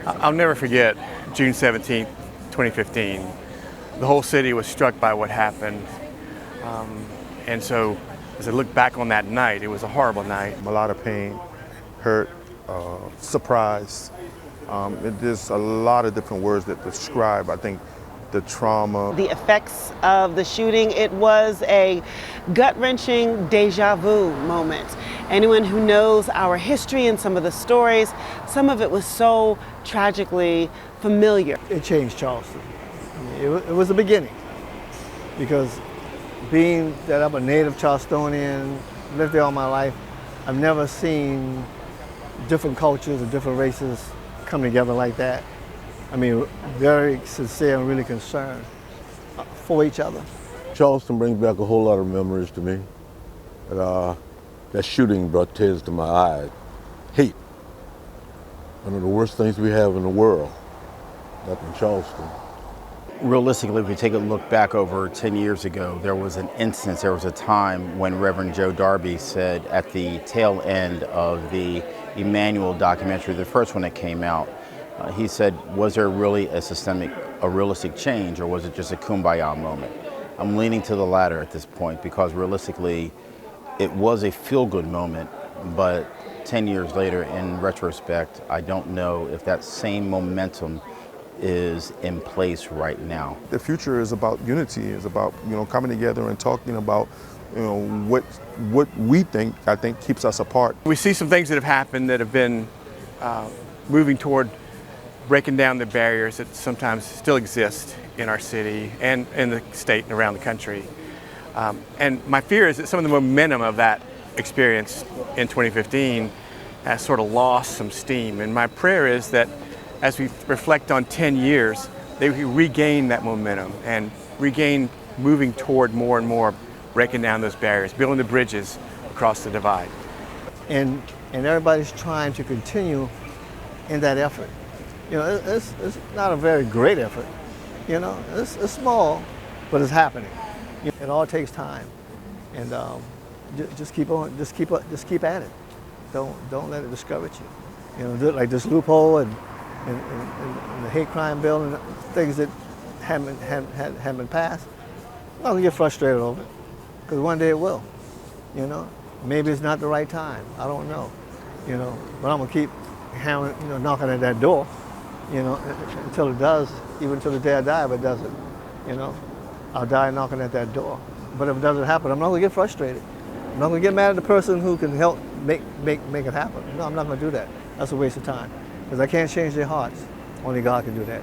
I'll never forget June 17th, 2015. The whole city was struck by what happened. And so as I look back on that night, it was a horrible night. A lot of pain, hurt, surprise. There's a lot of different words that describe, I think, the trauma. The effects of the shooting, it was a gut-wrenching deja vu moment. Anyone who knows our history and some of the stories, some of it was so tragically familiar. It changed Charleston. I mean, it was the beginning, because being that I'm a native Charlestonian, lived there all my life, I've never seen different cultures and different races come together like that. I mean, very sincere and really concerned for each other. Charleston brings back a whole lot of memories to me. That shooting brought tears to my eyes. Hate, one of the worst things we have in the world, up in Charleston. Realistically, if we take a look back over 10 years ago, there was an instance, there was a time when Reverend Joe Darby said at the tail end of the Emanuel documentary, the first one that came out, he said, was there really a realistic change, or was it just a kumbaya moment? I'm leaning to the latter at this point, because realistically, it was a feel-good moment, but 10 years later, in retrospect, I don't know if that same momentum is in place right now. The future is about unity, is about coming together and talking about what we think, I think, keeps us apart. We see some things that have happened that have been moving toward breaking down the barriers that sometimes still exist in our city and in the state and around the country. And my fear is that some of the momentum of that experience in 2015 has sort of lost some steam. And my prayer is that as we reflect on 10 years, they regain that momentum and regain moving toward more and more breaking down those barriers, building the bridges across the divide. And everybody's trying to continue in that effort. It's not a very great effort. It's small, but it's happening. It all takes time, and just keep on, just keep at it. Don't let it discourage you. Like this loophole and the hate crime bill and things that haven't been passed. I'm not gonna get frustrated over it, because one day it will. Maybe it's not the right time. I don't know. But I'm gonna keep hammering, knocking at that door. Until it does, even until the day I die, if it doesn't, I'll die knocking at that door. But if it doesn't happen, I'm not gonna get frustrated. I'm not gonna get mad at the person who can help make it happen. No, I'm not gonna do that. That's a waste of time, because I can't change their hearts. Only God can do that.